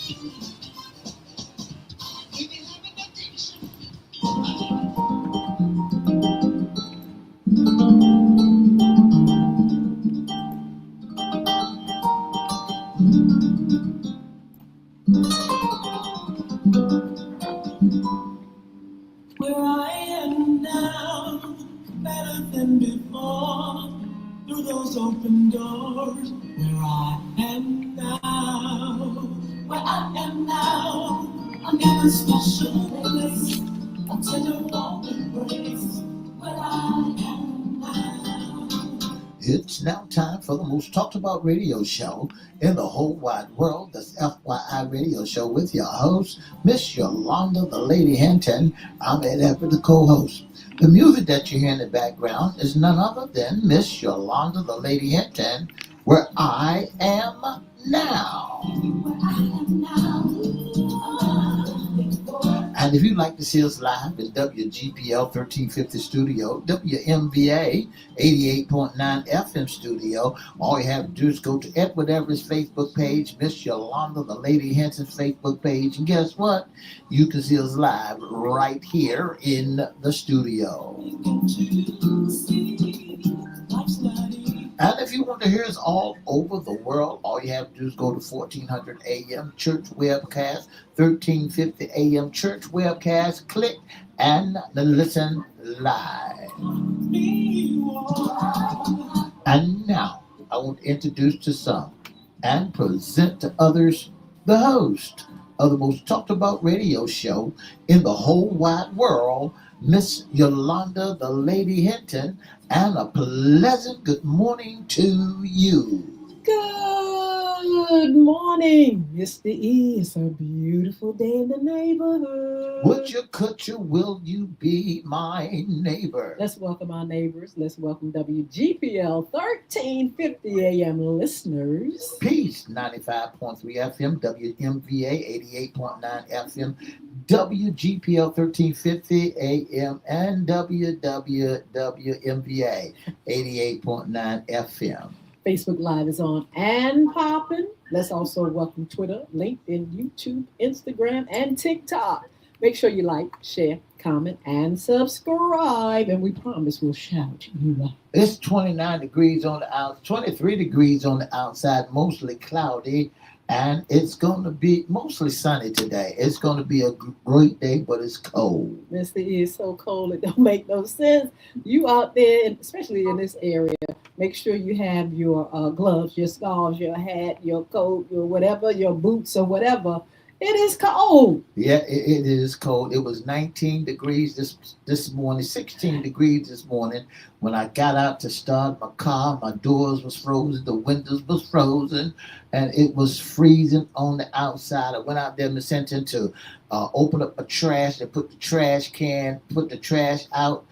Where I am now, better than before, through those open doors. Where I am now, where I am now, I'm in a special place, a tender warm embrace. Where I am now. It's now time for the most talked about radio show in the whole wide world. That's FYI Radio Show with your host, Miss Yolanda, the Lady Hinton. I'm Everette, the co-host. The music that you hear in the background is none other than Miss Yolanda, the Lady Hinton, Where I Am Now. Where I am now. And if you'd like to see us live in WGPL 1350 Studio, WMVA 88.9 FM Studio, all you have to do is go to Edward Everett's Facebook page, Miss Yolanda, the Lady Hinton's Facebook page, and guess what? You can see us live right here in the studio. And if you want to hear us all over the world, all you have to do is go to 1400 AM Church Webcast, 1350 AM Church Webcast, click and listen live. And now, I want to introduce to some and present to others the host of the most talked about radio show in the whole wide world, Miss Yolanda, the Lady Hinton, and a pleasant good morning to you. Good morning, Mr. E. It's a beautiful day in the neighborhood. Could you, will you be my neighbor? Let's welcome our neighbors. Let's welcome WGPL 1350 AM listeners. Peace, 95.3 FM, WMVA 88.9 FM, WGPL 1350 AM, and WMVA 88.9 FM. Facebook Live is on and popping. Let's also welcome Twitter, LinkedIn, YouTube, Instagram, and TikTok. Make sure you like, share, comment, and subscribe. And we promise we'll shout you out. It's 29 degrees on the outside, 23 degrees on the outside, mostly cloudy. And it's going to be mostly sunny today. It's going to be a great day, but it's cold. Mr. E, is so cold, it don't make no sense. You out there, especially in this area, make sure you have your gloves, your scarves, your hat, your coat, your whatever, your boots or whatever. It is cold. Yeah, it is cold. It was 19 degrees this morning, 16 degrees this morning. When I got out to start my car, my doors was frozen, the windows was frozen, and it was freezing on the outside. I went out there, Miss Hinton, to open up a trash and put the trash out.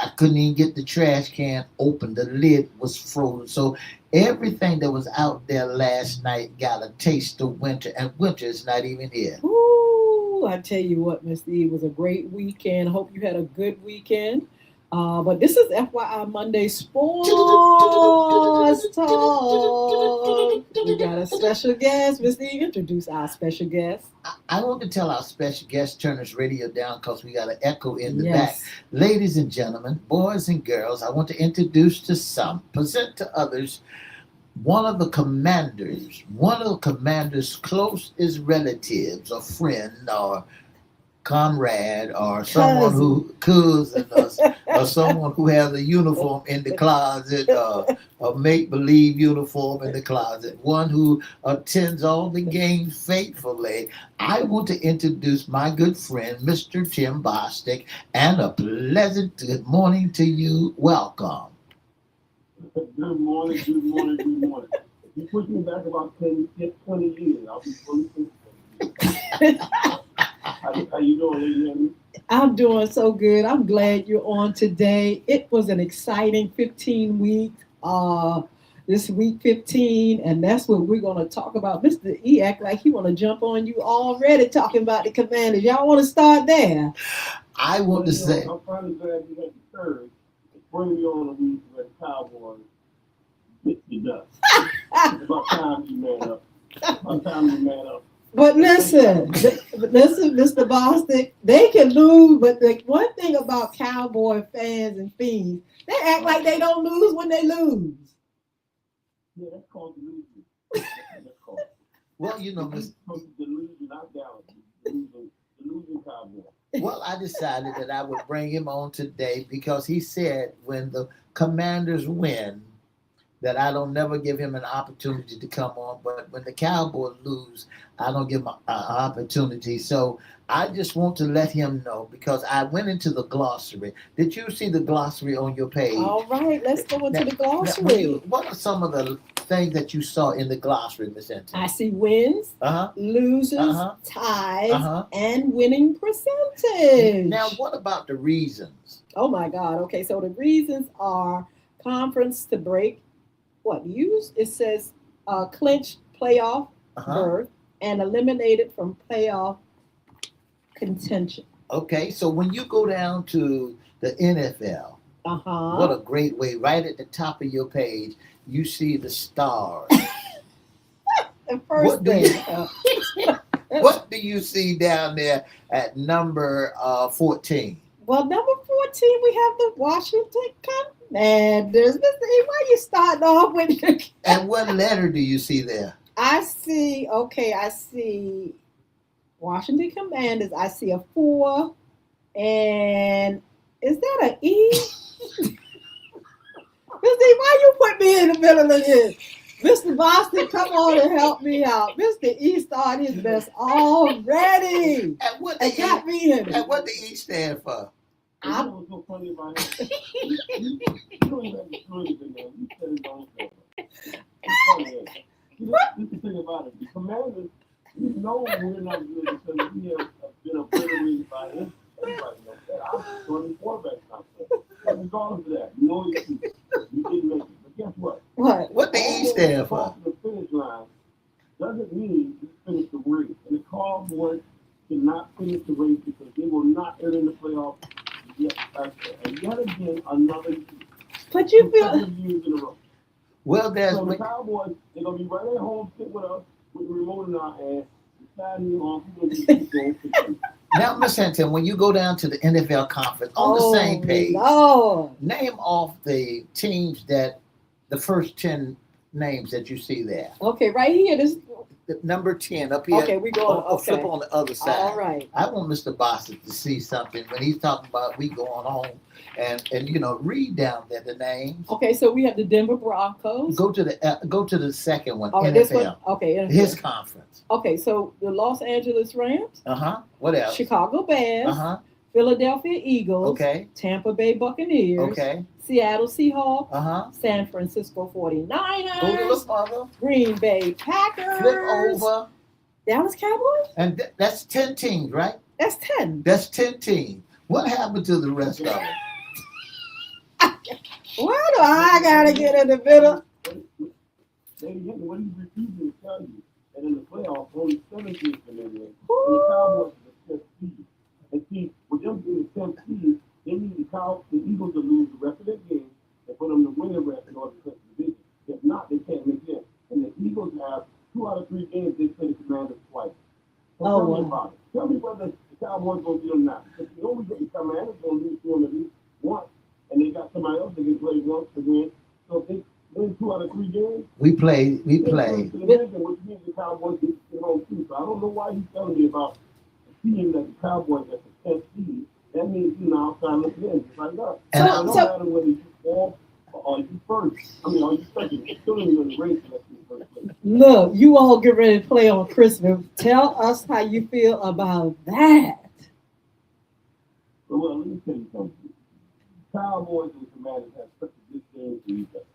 I couldn't even get the trash can open. The lid was frozen. So everything that was out there last night got a taste of winter, and winter is not even here. Ooh, I tell you what, Mr. E, it was a great weekend. Hope you had a good weekend. But this is FYI Monday Sports Talk. We got a special guest. Mr. E, introduce our special guest. I want to tell our special guest, turn this radio down because we got an echo in the back. Ladies and gentlemen, boys and girls, I want to introduce to some, present to others, one of the commander's closest relatives, or friend, or comrade, or someone who cousin, or someone who has a uniform in the closet, a make-believe uniform in the closet, one who attends all the games faithfully. I want to introduce my good friend, Mr. Tim Bostic, and a pleasant good morning to you. Welcome. Good morning. If you push me back about 20 years, I'll be fully How you doing, Lady Henry? I'm doing so good. I'm glad you're on today. It was an exciting 15 weeks. This week 15, and that's what we're going to talk about. Mr. E act like he want to jump on you already talking about the Commanders. Y'all want to start there? I want to say, I'm finally glad you had the courage to bring me on a week where the Cowboys bit the dust. It's about time you man up. But listen, listen, Mr. Bostic, they can lose, but the one thing about Cowboy fans and fiends, they act like they don't lose when they lose. Yeah, that's called delusion. That's called. Well, you know, It's supposed to delusion, not galaxy. Delusion cowboy. well, I decided that I would bring him on today because he said when the Commanders win, that I don't never give him an opportunity to come on. But when the Cowboys lose, I don't give him an opportunity. So I just want to let him know because I went into the glossary. Did you see the glossary on your page? All right, let's go into the glossary. What are some of the things that you saw in the glossary, Miss Hinton? I see wins, losers, ties, and winning percentage. Now, what about the reasons? Oh my God. Okay, so the reasons are conference to break. What use? It says clinch playoff berth and eliminated from playoff contention. Okay, so when you go down to the NFL, what a great way! Right at the top of your page, you see the stars. The first thing. What do you see down there at number 14? Well, number 14, we have the Washington Commanders. Mr. E, why are you starting off with? And what letter do you see there? I see Washington Commanders. I see a 4. And is that an E? Mr. E, why you put me in the middle of this? Mr. Boston, come on and help me out. Mr. E started his best already. And what got me in it. And what the E stand for? You know what's so funny about him? You don't even have to do anything, man. You said his own thing. It's funny, man. This is the thing about it. The Commanders, we know we're not good because we have been obliterated by him. Everybody knows that. I'm 24 back now. But regardless of that, you know you didn't make it. But guess what? What the E stand for? Crossing the finish line doesn't mean you finish the race. And the Cowboys cannot finish the race because they will not enter in the playoffs. Yet again, another year. But you feel years in a row. Well, there's so the Cowboys, they're gonna be right at home, sit with us with the remote in our hand, deciding on who's gonna be going. Now, Miss Hinton, when you go down to the NFL conference on the same page, name off the teams that the first 10 names that you see there. Okay, right here, this number 10 up here. Okay, we go. Flip on the other side. All right. I want Mr. Bossett to see something when he's talking about we going home and read down there the names. Okay, so we have the Denver Broncos. Go to the second one. Oh, NFL. this one. Okay, NFL. His conference. Okay, so the Los Angeles Rams. What else? Chicago Bears. Philadelphia Eagles. Okay. Tampa Bay Buccaneers. Okay. Seattle Seahawks. San Francisco 49ers. Go to the father. Green Bay Packers. Flip over. Dallas Cowboys. And that's 10 teams, right? That's 10. That's 10 teams. What happened to the rest of them? Why do I gotta get in the middle? What he's refusing to tell you, and in the playoffs, only 7 teams can in there. And the Cowboys are the 10th seed. And see, with them being the 10th seed, they need the Eagles to lose the rest of their games and for them to win the rest in order to clip the division. If not, they can't make it. And the Eagles have 2 out of 3 games they play the Commanders twice. So tell me about it. Tell me whether the Cowboys going to beat them now. Because you know the Commanders going to lose to them at least once. And they got somebody else that can play once to win. So if they win 2 out of 3 games, we play. Which means the Cowboys get home too. So I don't know why he's telling me about a team that the Cowboys at the 10th seed. That means you now outside looking in, just like that. And no matter whether you fall or you first. I mean, are you second? It's still in the race unless you first place. Look, you all get ready to play on Christmas. Tell us how you feel about that. Well, let me tell you something. Cowboys and Commanders have such a good game to each other.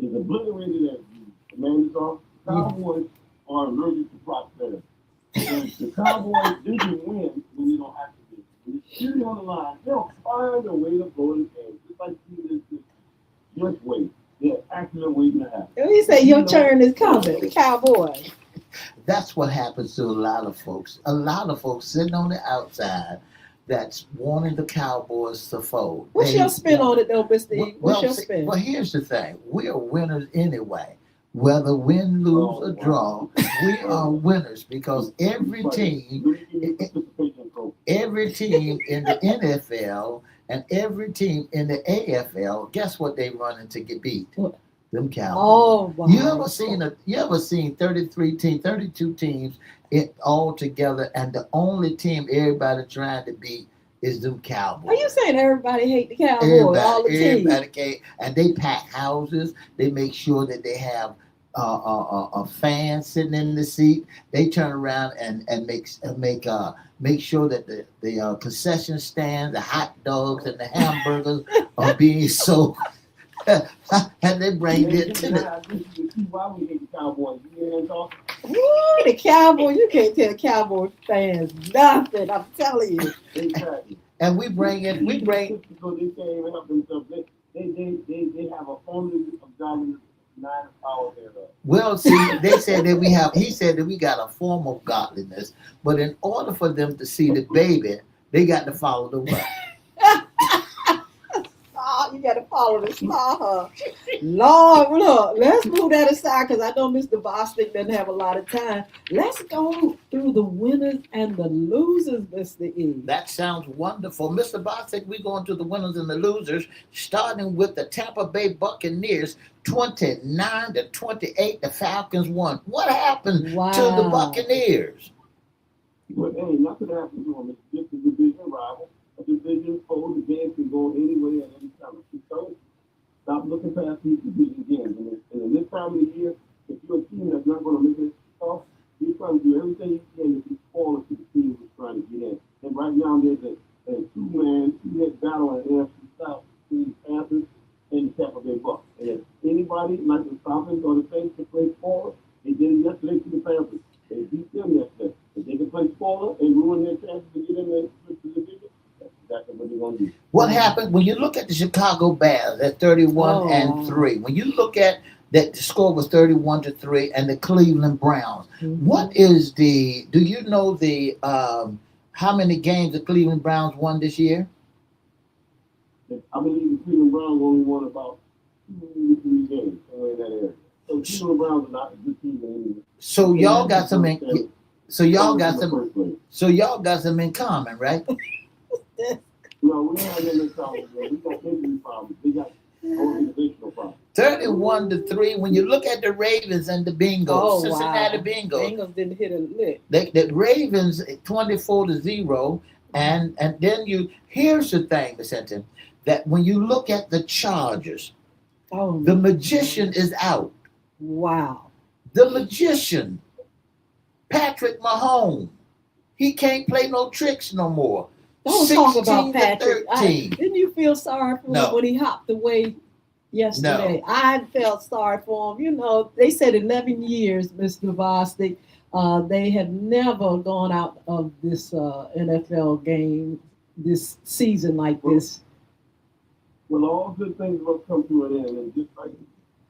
It's obliterated as the Commanders are. Cowboys are allergic to prosperity. The Cowboys didn't win when you don't have to do. When the shooting on the line, they'll find a way to blow the game. Just like just wait. They're actually waiting to happen. He said your turn is coming, the Cowboys. That's what happens to a lot of folks. A lot of folks sitting on the outside that's wanting the Cowboys to fold. What's your spin on it, though, Mr. E? What's your spin? Well, here's the thing. We are winners anyway. Whether win, lose, Oh, or wow. draw, we are winners because every team in the NFL and every team in the AFL, guess what they running to get beat? What? Them Cowboys. Oh, wow. You ever seen 32 teams all together, and the only team everybody trying to beat is them Cowboys? Are you saying everybody hate the Cowboys? All the teams? Everybody can, and they pack houses. They make sure that they have a fan sitting in the seat. They turn around and make sure that the concession stand, the hot dogs and the hamburgers are being sold. And they bring it to the. Why we hate the Cowboys? You hear them talking? Woo, the Cowboys, you can't tell Cowboy fans nothing, I'm telling you. Exactly. And we bring. Because they can't even help themselves. They have a formula of godliness 9 hours thereof. Well, see, they said that we have. He said that we got a form of godliness, but in order for them to see the baby, they got to follow the what? Oh, you got to follow the star. Lord, look, let's move that aside because I know Mr. Bostic doesn't have a lot of time. Let's go through the winners and the losers, Mr. E. That sounds wonderful. Mr. Bostic, we're going to the winners and the losers, starting with the Tampa Bay Buccaneers, 29-28. The Falcons won. What happened to the Buccaneers? Well, hey, nothing happened to them. It's just a division rival. A division foe, the game can go any way at any time. So stop looking past these division games. And in this time of the year, if you're a team that's not going to make it off, you're trying to do everything you can to be spoiled to the team who's trying to get in. And right now, there's a two-head battle in the NFC South between the Panthers and the Tampa Bay Bucks. And if anybody like the Falcons or the Saints can play spoiler, they did it yesterday to the Panthers. They beat them yesterday. If they can play spoiler and ruin their chances to get in the division, that's what they're going to do. What happened when you look at the Chicago Bears at 31-3? When you look at that, the score was 31-3, and the Cleveland Browns. Mm-hmm. What is the? Do you know the how many games the Cleveland Browns won this year? I believe the Cleveland Browns only won about 2 to 3 games somewhere in that area. So the Cleveland Browns are not a good team anymore. So y'all got some. So y'all got some in common, right? No, we don't have them in common. We got injury problems. We got organizational problems. 31-3. When you look at the Ravens and the Bengals, Cincinnati Bengals. Bengals didn't hit a lick. The Ravens 24-0, and then here's the thing, Miss Hinton, that when you look at the Chargers, the magician is out. Wow. The magician, Patrick Mahomes, he can't play no tricks no more. Don't talk about Patrick. 13. Didn't you feel sorry for him when he hopped away yesterday? No. I felt sorry for him. You know, they said 11 years, Mr. Bostic, they have never gone out of this NFL game this season like this. Well, all good things must come to an end. And just like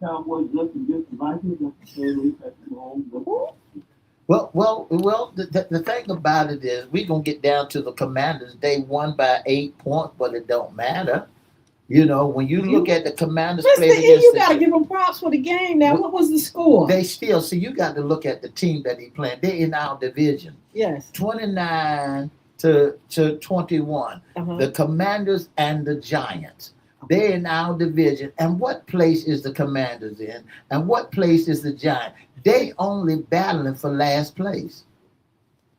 Cowboys just against the Vikings, that's the same way Patrick Mahomes. Well. The thing about it is, we're gonna get down to the Commanders. They won by 8 points, but it don't matter. You know, when you look at the Commanders Mr. played E, against, you gotta give them props for the game. Now, what was the score? They still see. You got to look at the team that he playing. They're in our division. Yes. 29-21. Uh-huh. The Commanders and the Giants. They're in our division. And what place is the Commanders in? And what place is the Giants? They only battling for last place.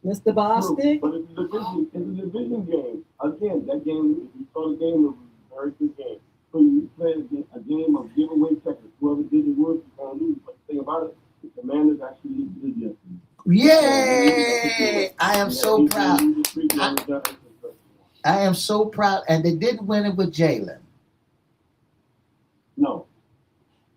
Mr. Bostic? But it's a division game. Again, that game, if you saw the game, it was a very good game. So you play a game of giveaway checkers. Whoever did the work is going to lose. But the thing about it, the Commanders actually did Yay! I am so proud. I am so proud. And they didn't win it with Jalen. No.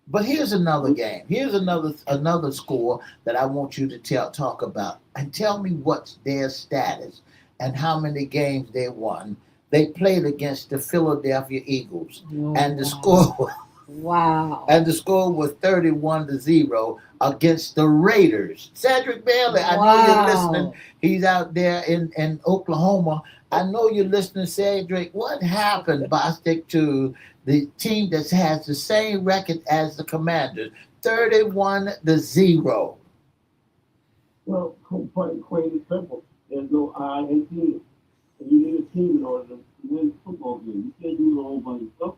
But here's another game. Here's another score that I want you to talk about. And tell me what's their status and how many games they won. They played against the Philadelphia Eagles. And the score and the score was 31-0 against the Raiders. Cedric Bailey, I know you're listening. He's out there in Oklahoma. I know you're listening, Cedric. What happened, Bostic, to the team that has the same record as the Commanders, 31-0. Well, plain and simple. There's no I in team. And you need a team in order to win football games. You can't do it all by yourself.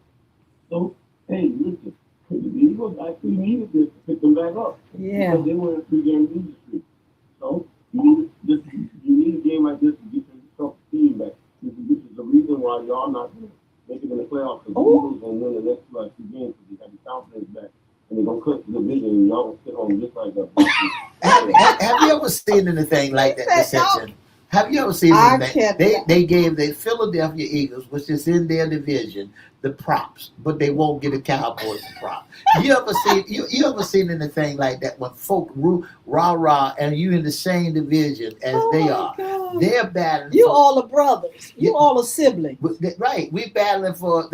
So, hey, listen, the Eagles actually needed this to pick them back up. Yeah. Because they were in a three-game losing streak. So, you need a game like this to get yourself team back. This is the reason why y'all not going to make it in the playoffs. Because the Eagles going to win the next two games because they got the confidence back. And they're going to cut the division and y'all going to sit home just like that. Have you ever seen anything like that deception? Have you ever seen anything? They gave the Philadelphia Eagles, which is in their division, the props, but they won't get a Cowboys prop. You ever seen anything like that when folk rah and you in the same division as they are? God. They're battling. You all are brothers. You all are siblings. Right. They're battling for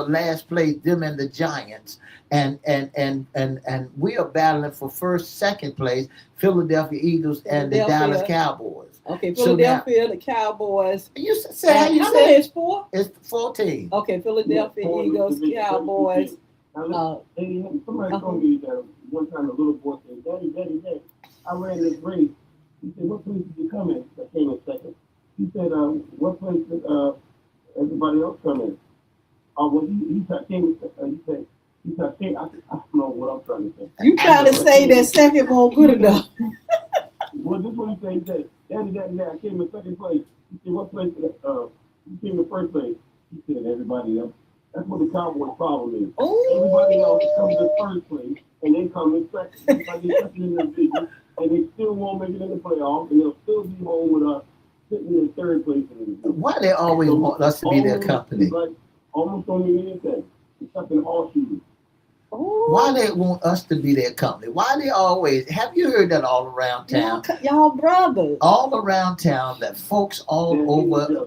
last place, them and the Giants. And we are battling for second place, Philadelphia Eagles and the Dallas Cowboys. Okay, Philadelphia, so the Cowboys. You say how you how say many is 4? It's 14. Okay, Philadelphia Eagles, Cowboys. Somebody told me that one time a little boy said, Daddy, I ran this race. He said, what place did you come in? I came in second. He said, what place did everybody else come in? Well, he came in second. He said, I don't know what I'm trying to say. You trying to say that second won't good enough. Well, this is what he said. He said, Daddy, I came in second place. He said, what place did you came in first place? He said, everybody else. That's what the Cowboys' problem is. Ooh. Everybody else comes in first place, and they come in second. Like they're second in the division, and they still won't make it in the playoffs, and they'll still be home with us sitting in third place in the division. Why they always want us to be their company? Like, almost don't mean anything. Except in horseshoes. Why they want us to be their company? Why they always, have you heard that all around town? Y'all brothers. All around town, that folks all over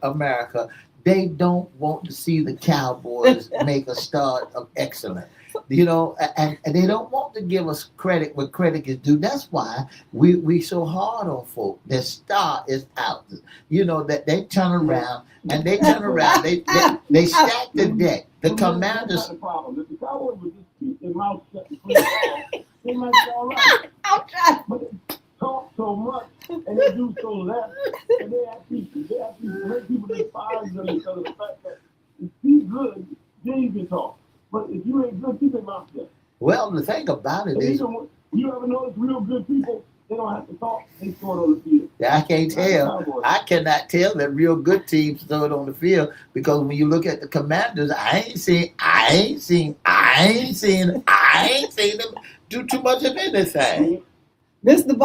America, they don't want to see the Cowboys make a start of excellence. You know, and they don't want to give us credit where credit is due. That's why we so hard on folk. Their star is out. You know, that they turn around and they turn around. They stack the deck. The Commanders. That's not the problem. If the Cowboys would just keep their mouth shut and clean, they might be all right. I'm trying. But they talk so much and they do so less, and they actually make people despise them because of the fact that if he's good, then you can talk. But if you ain't good, keep your mouth shut. Well, the thing about it is, you ever notice real good people? They don't have to talk. They throw it on the field. I can't tell. I cannot tell that real good teams throw it on the field because when you look at the Commanders, I ain't seen them do too much of anything. Mr.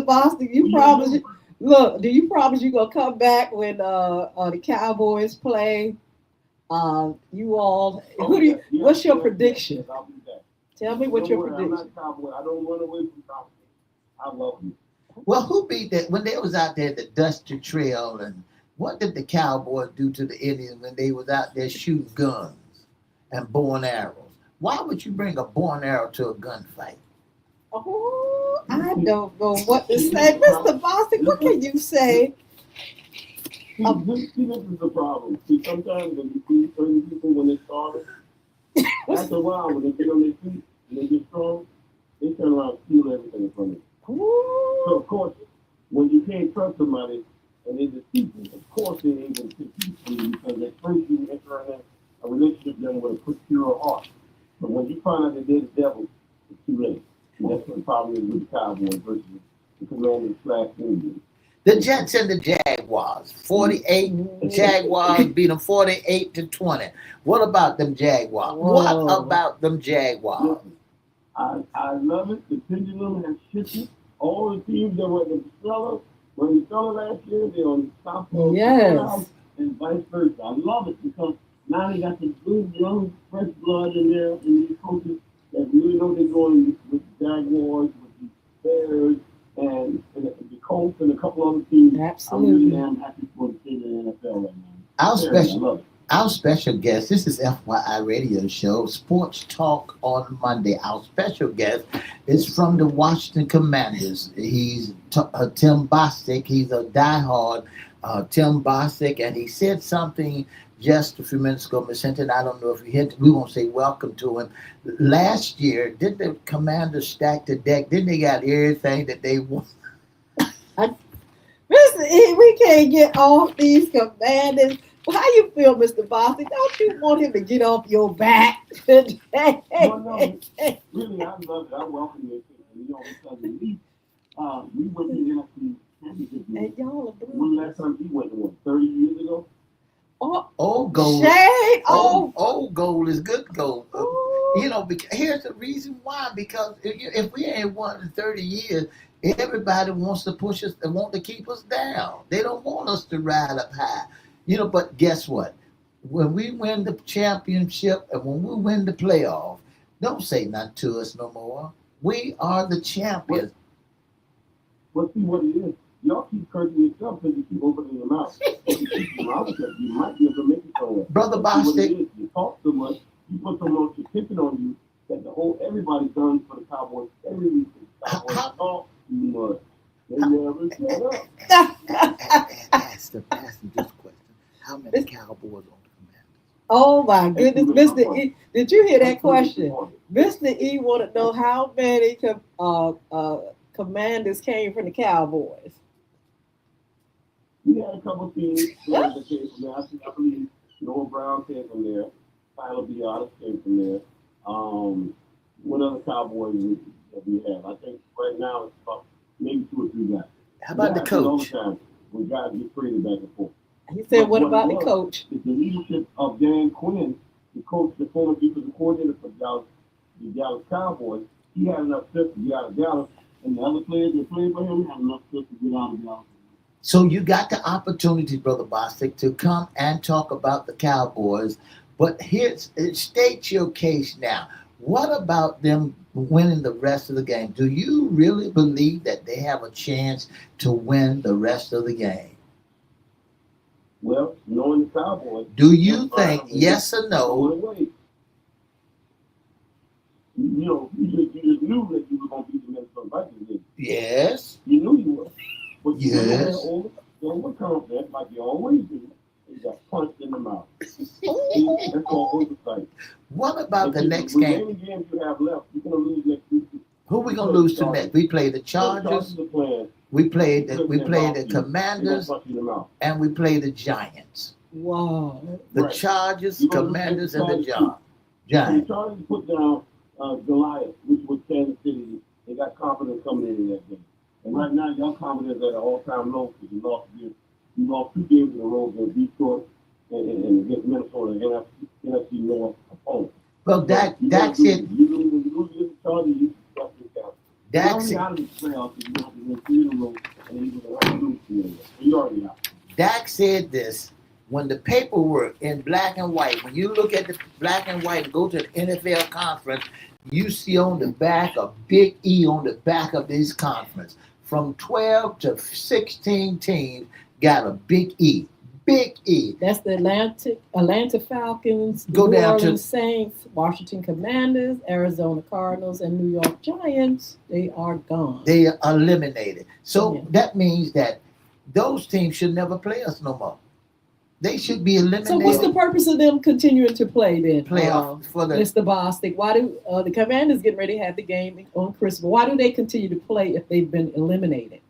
Boston, you promise. Look, do you promise you gonna come back when the Cowboys play? You all. What's your prediction? Tell me what your prediction. I'm not a Cowboy. I don't run away from Cowboys. I love you. Well, who beat that when they was out there at the Dusty Trail, and what did the Cowboys do to the Indians when they was out there shooting guns and bow and arrows? Why would you bring a bow and arrow to a gunfight? Oh, I don't know what to say, Mr. Boston. What can you say? See, this is the problem. See, sometimes when you see certain people when they start it, after a while when they get on their feet and they get strong, they turn around and steal everything from you. So of course, when you can't trust somebody and they're deceitful, of course they ain't going to compete for you because at first you enter in a relationship with them with a pure heart. But when you find out that they're the devil, it's too late. And that's what the problem is with the Cowboys versus the Commanders/Indians. The Jets and the Jaguars, 48. Jaguars beat them 48-20. What about them Jaguars? Whoa. What about them Jaguars? Listen, I love it. The pendulum has shifted. All the teams that were the seller, when the seller last year, they're on the top of Yes. and vice versa. I love it because now they got the good, young, fresh blood in there, and these coaches that really know they're going with the Jaguars, with the Bears, and the Colts, and a couple other teams. Absolutely. I really am happy for the state of the NFL right now. Our special guest, this is FYI Radio Show, Sports Talk on Monday. Our special guest is from the Washington Commanders. He's Tim Bostic. He's a diehard Tim Bostic, and he said something just a few minutes ago, Miss Hinton. I don't know if you hit. We won't say welcome to him. Last year, did the Commanders stack the deck? Didn't they got everything that they want? Mr. E, we can't get off these Commanders. How you feel, Mr. Boston? Don't you want him to get off your back today? Well, no, really, I love it. I welcome it. You know, because we went to the NFC Championship game. And y'all are When blue. last time we went, what, 30 years ago? Oh, Old gold. shade. Old gold is good gold. Oh. You know, here's the reason why. Because if we ain't won in 30 years, everybody wants to push us and want to keep us down. They don't want us to ride up high. You know, but guess what? When we win the championship and when we win the playoff, don't say nothing to us no more. We are the champions. But see what it is. Y'all keep cursing yourself because you keep opening your mouth. If you keep your mouth shut, you might be able to make it somewhere. Brother But see what it Bostic, is. You talk so much, you put so much attention on you that the whole everybody done for the Cowboys. Every week the Cowboys How- talk too much. They never shut up. ask the pastor this question. How many Cowboys on the Commanders? Oh my goodness, Mr. E, did you hear that question? Mr. E want to know how many Commanders came from the Cowboys. We had a couple teams that came from there. I believe Noah Brown came from there. Tyler Biadasz came from there. What other Cowboys that we have? I think right now it's about maybe 2 or 3 guys. How about the All the coach? time, we guys get traded back and forth. He said, But what what about it the was, coach? It's the leadership of Dan Quinn, the coach, the former defensive coordinator for the Dallas Cowboys. He had enough sense to get out of Dallas, and the other players that played for him had enough sense to get out of Dallas. So you got the opportunity, Brother Bostic, to come and talk about the Cowboys. But state your case now. What about them winning the rest of the game? Do you really believe that they have a chance to win the rest of the game? Well, knowing the Cowboys, Do you think, yes or no? away. You know, you just knew that you were going to beat the Minnesota Vikings. Didn't Yes. you? You knew you were. But you Yes. were overconfident, like you always do. You got punched in the mouth. That's all oversight. What about the next With game? any games you have left, you're going to lose next week. Who we gonna lose to next? We play the Chargers. are playing. We played the They're Commanders, punch you in the mouth. and we play the Giants. Wow. The Right. Chargers, You're gonna Commanders, lose and the to the Giants. The Chargers put down Goliath, which was Kansas City. They got confidence coming in that game. And right now, y'all confidence at an all-time low because you lost 2 games in a row against Detroit and against Minnesota, NFC North opponent. Well, Dak said, You lose against the Chargers, you got this down. Dak You're said, already out of the playoffs if you have to win 3 in a row and you can have to lose 3 in a row. So you're already out. Dak said this when the paperwork in black and white, when you look at the black and white and go to the NFL conference, you see on the back a big E on the back of this conference. From 12 to 16 teams got a big E. Big E. That's the Atlanta Falcons, Go New down to- Orleans Saints, Washington Commanders, Arizona Cardinals, and New York Giants. They are gone. They are eliminated. So Yeah. that means that those teams should never play us no more. They should be eliminated. So what's the purpose of them continuing to play then? Playoff for the Mr. Bostic, why do the Commanders getting ready to have the game on Christmas? Why do they continue to play if they've been eliminated?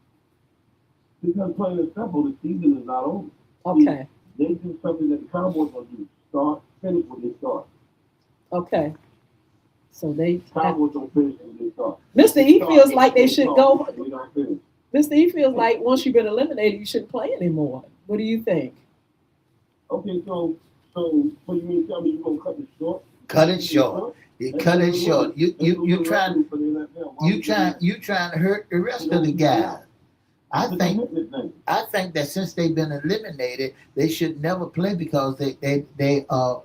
Because plain and simple, the season is not over. Okay, They do something that the Cowboys don't do. Finish what they start. okay. So they, Cowboys don't finish what they start. Mr. E feels like they should go. They don't finish. Mr. E feels like once you've been eliminated, you shouldn't play anymore. What do you think? Okay, so you mean to tell me you're gonna cut it short? cut it short. You cut it short. You trying to hurt the rest of the guys. I think that since they've been eliminated, they should never play because they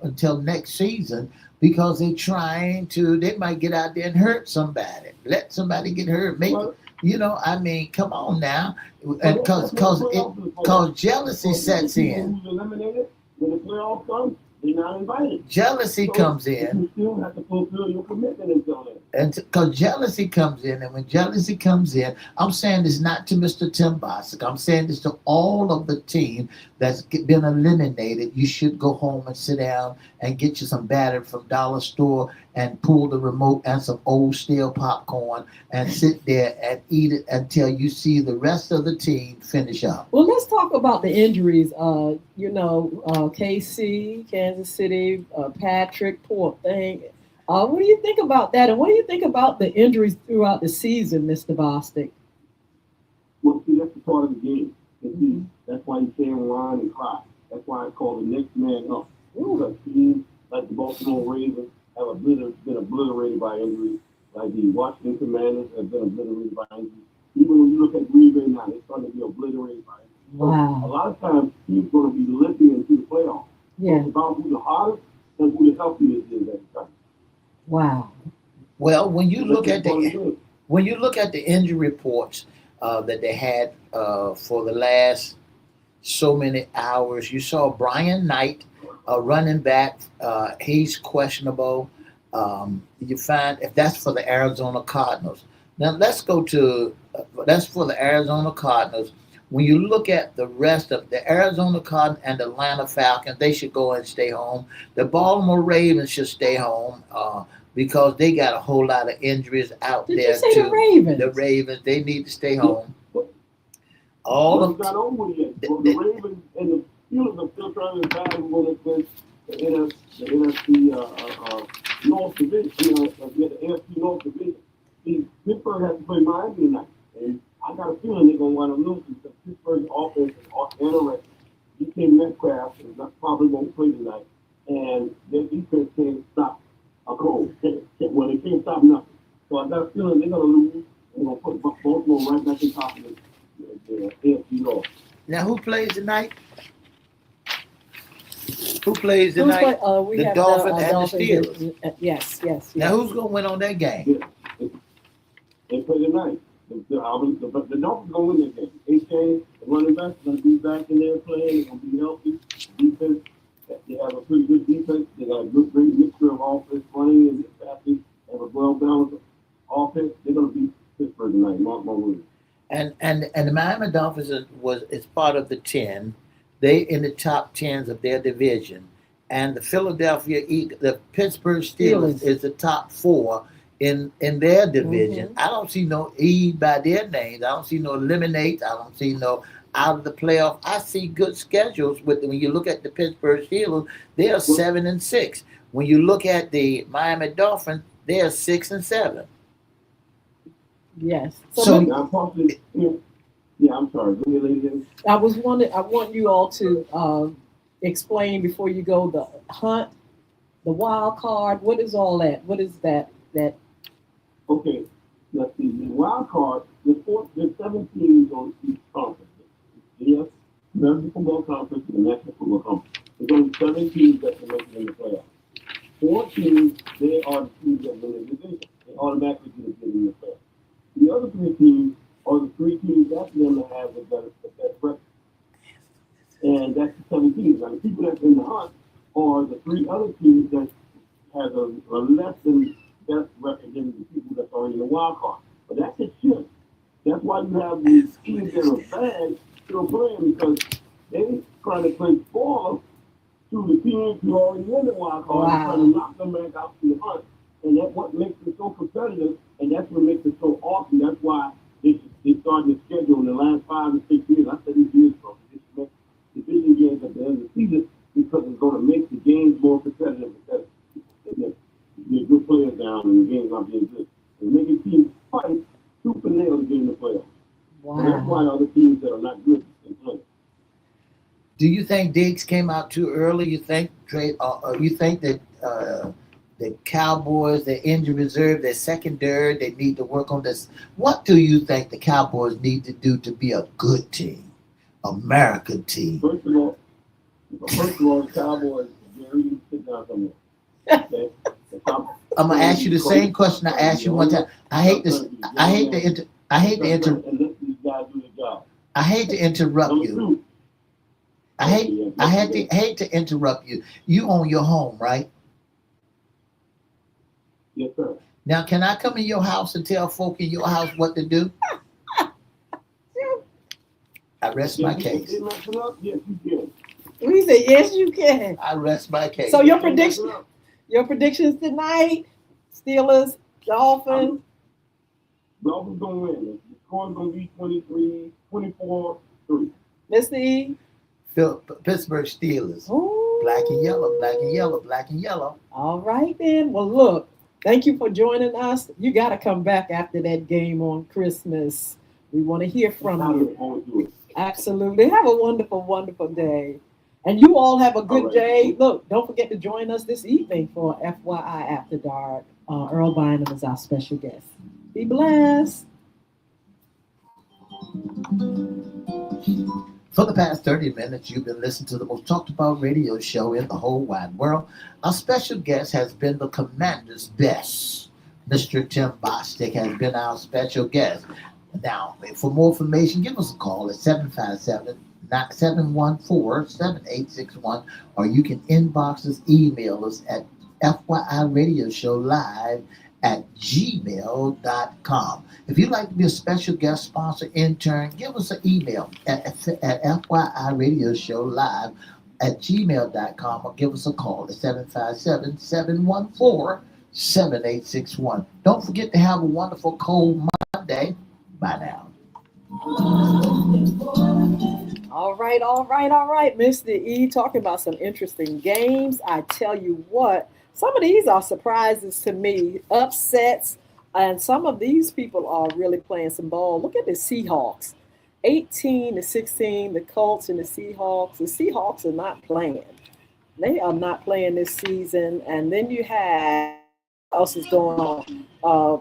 until next season because they might get out there and hurt somebody. Let somebody get hurt. Come on now, because jealousy sets in. Who's eliminated when the playoffs come? they're not invited. Jealousy So comes in. you still have to fulfill your commitment until then. And because jealousy comes in, and when jealousy comes in, I'm saying this not to Mr. Tim Bosick. I'm saying this to all of the team that's been eliminated. You should go home and sit down and get you some batter from Dollar Store and pull the remote and some old stale popcorn and sit there and eat it until you see the rest of the team finish up. Well, let's talk about the injuries. KC, Kansas City, Patrick, poor thing. What do you think about that? And what do you think about the injuries throughout the season, Mr. Bostic? Well, see, that's the part of the game. And see, that's why you can't whine and cry. That's why it's called the next man up. Because teams like the Baltimore Ravens have been obliterated by injuries. Like the Washington Commanders have been obliterated by injuries. Even when you look at Green Bay now, they're starting to be obliterated by injuries. Wow. So a lot of times, he's going to be limping into the playoffs. Yeah. So it's about who the hardest and who the healthiest is at the time. Wow. Well, when you look at the injury reports that they had for the last so many hours, you saw Brian Knight, running back. He's questionable. You find if that's for the Arizona Cardinals. Now let's go to that's for the Arizona Cardinals. When you look at the rest of the Arizona Cardinals and the Atlanta Falcons, they should go and stay home. The Baltimore Ravens should stay home because they got a whole lot of injuries out Did there you say too. the Ravens? The Ravens, they need to stay home. All of not over yet. The Ravens and the Steelers are still trying to battle when it's the NFC North Division. The AFC North Division. See, Pittsburgh has to play Miami tonight, and I got a feeling they're going to want to lose because Pittsburgh's offense is anorexic. DK Metcalf is probably going to play tonight, and their defense can't stop a cold. Well, they can't stop nothing. So I got a feeling they're going to lose. They're going to put Baltimore right back in top of the AFC North. Now, who plays tonight? Who plays tonight? We The have Dolphins and the Dolphins. Steelers. Yes. Now, who's going to win on that game? Yeah. They play tonight. The Dolphins going to win that game. AJ, the running back, is going to be back in there playing. They're going to be healthy. Defense, they have a pretty good defense. They got a great mixture of offense, running and passing. They have a well-balanced offense. They're going to beat Pittsburgh tonight. Mark my words. And the Miami Dolphins is part of the 10. They in the top 10s of their division. And the Pittsburgh Steelers is the top 4 in their division. Mm-hmm. I don't see no E by their names. I don't see no eliminates. I don't see no out of the playoff. I see good schedules when you look at the Pittsburgh Steelers, they are 7-6. When you look at the Miami Dolphins, they are 6-7. Yes. So I'm sorry. Go ahead, ladies. I want you all to explain before you go the hunt, the wild card. What is all that? What is that? Okay, let's see. The wild card, there's 7 teams on each conference. Yes, American Football Conference and the National Football Conference. There's only 7 teams that can make it in the playoffs. 4 teams, they are the teams that win the division. They automatically get in the playoffs. The other 3 teams are the 3 teams after them that have the best record. And that's the 7 teams. Now, the people that's in the hunt are the 3 other teams that have a less than best record than the people that's already in the wild card. But that's a shift. That's why you have these teams that are bad still playing because they trying to play spoiler to the teams who are already in the wild card and trying to knock them back out to the hunt. And that's what makes it so competitive, and that's what makes it so awesome. That's why they started the schedule in the last 5 to 6 years. I said these years ago, they should make division games at the end of the season because it's going to make the games more competitive because the good players down and the game's not being good. And making teams fight tooth and nail to get in the playoffs. Wow. And that's why other teams that are not good can play. Do you think Diggs came out too early? You think that the Cowboys, their injury reserve, their secondary, they need to work on this? What do you think the Cowboys need to do to be a good team, American team? First of all, the Cowboys, Jerry, you sit down somewhere. Okay? I'm gonna ask you the same question I asked you one time. I hate to interrupt you. hate to interrupt you. You own your home, right? Yes, sir. Now, can I come in your house and tell folk in your house what to do? I rest my case. If they mess it up, yes, you can. We say yes, you can. I rest my case. So your If they mess it prediction, up, your predictions tonight: Steelers, Dolphins. Dolphins gonna win. The score's gonna be 24-3. Mr. E. Pittsburgh Steelers. Ooh. Black and yellow, black and yellow, black and yellow. All right then. Well, look. Thank you for joining us. You got to come back after that game on Christmas. We want to hear from you. Absolutely. Have a wonderful, wonderful day. And you all have a good day. Look, don't forget to join us this evening for FYI After Dark. Earl Bynum is our special guest. Be blessed. For the past 30 minutes, you've been listening to the most talked about radio show in the whole wide world. Our special guest has been the Commander's Best. Mr. Tim Bostic has been our special guest. Now, for more information, give us a call at 757-714-7861, or you can inbox us, email us at FYIRadiosHowLive@gmail.com. If you'd like to be a special guest sponsor, intern, give us an email at FYIRadiosHowLive@gmail.com, or give us a call at 757-714-7861. Don't forget to have a wonderful cold Monday. Bye now. All right. Mr. E talking about some interesting games. I tell you what, some of these are surprises to me, upsets, and some of these people are really playing some ball. Look at the Seahawks, 18-16, the Colts and the Seahawks. The Seahawks are not playing. They are not playing this season. And then you have, what else is going on?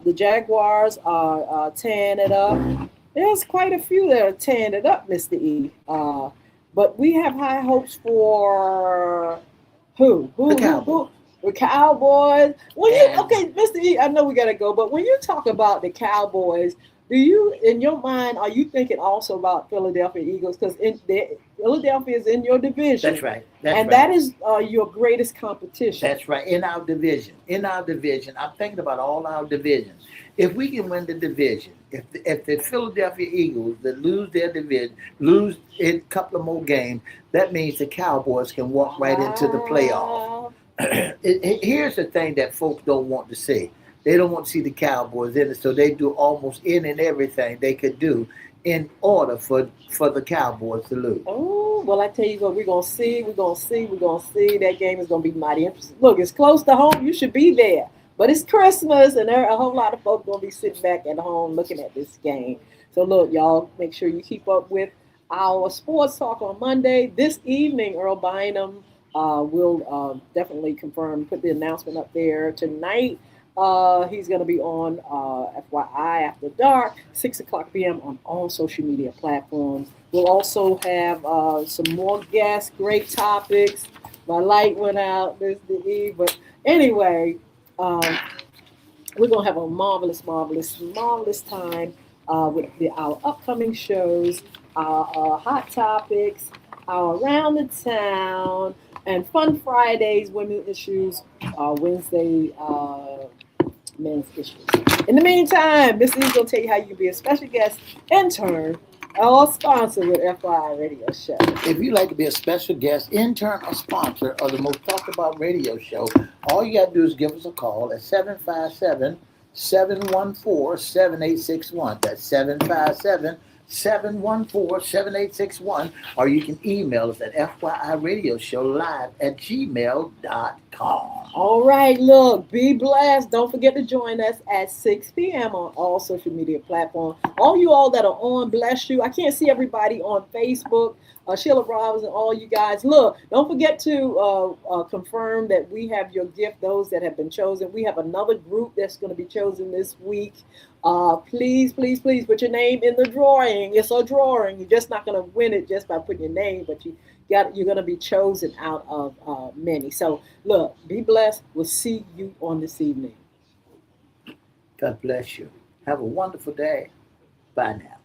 The Jaguars are tearing it up. There's quite a few that are tearing it up, Mr. E. But we have high hopes for who? The Cowboys. The Cowboys. Okay, Mr. E, I know we gotta go, but when you talk about the Cowboys, do you, in your mind, are you thinking also about Philadelphia Eagles? Because Philadelphia is in your division. That's right. That is your greatest competition. That's right. In our division, I'm thinking about all our divisions. If we can win the division, if the Philadelphia Eagles that lose their division, lose a couple of more games, that means the Cowboys can walk right into the playoff. Here's the thing that folks don't want to see. They don't want to see the Cowboys in it, so they do almost any and everything they could do in order for the Cowboys to lose. Oh, well, I tell you what, we're going to see. That game is going to be mighty interesting. Look, it's close to home. You should be there. But it's Christmas, and there are a whole lot of folks going to be sitting back at home looking at this game. So, look, y'all, make sure you keep up with our sports talk on Monday. This evening, Earl Bynum will definitely confirm, put the announcement up there tonight. He's going to be on FYI After Dark, 6 o'clock p.m. on all social media platforms. We'll also have some more guests, great topics. My light went out, Mr. E. But anyway, we're going to have a marvelous time with our upcoming shows, our hot topics, our Around the Town, and Fun Fridays, Women's Issues, Wednesday, Men's Issues. In the meantime, Miss E's going to tell you how you can be a special guest intern or sponsor with FYI Radio Show. If you'd like to be a special guest, intern, or sponsor of the most talked about radio show, all you got to do is give us a call at 757-714-7861. That's 757-714-7861, or you can email us at FYIRadiosHowLive@gmail.com. All right, look, be blessed. Don't forget to join us at 6 p.m. on all social media platforms. All you all that are on, bless you. I can't see everybody on Facebook. Sheila Robbins and all you guys. Look, don't forget to confirm that we have your gift, those that have been chosen. We have another group that's going to be chosen this week. Please put your name in the drawing. It's a drawing. You're just not going to win it just by putting your name, but you're going to be chosen out of many. So look, be blessed. We'll see you on this evening. God bless you. Have a wonderful day. Bye now.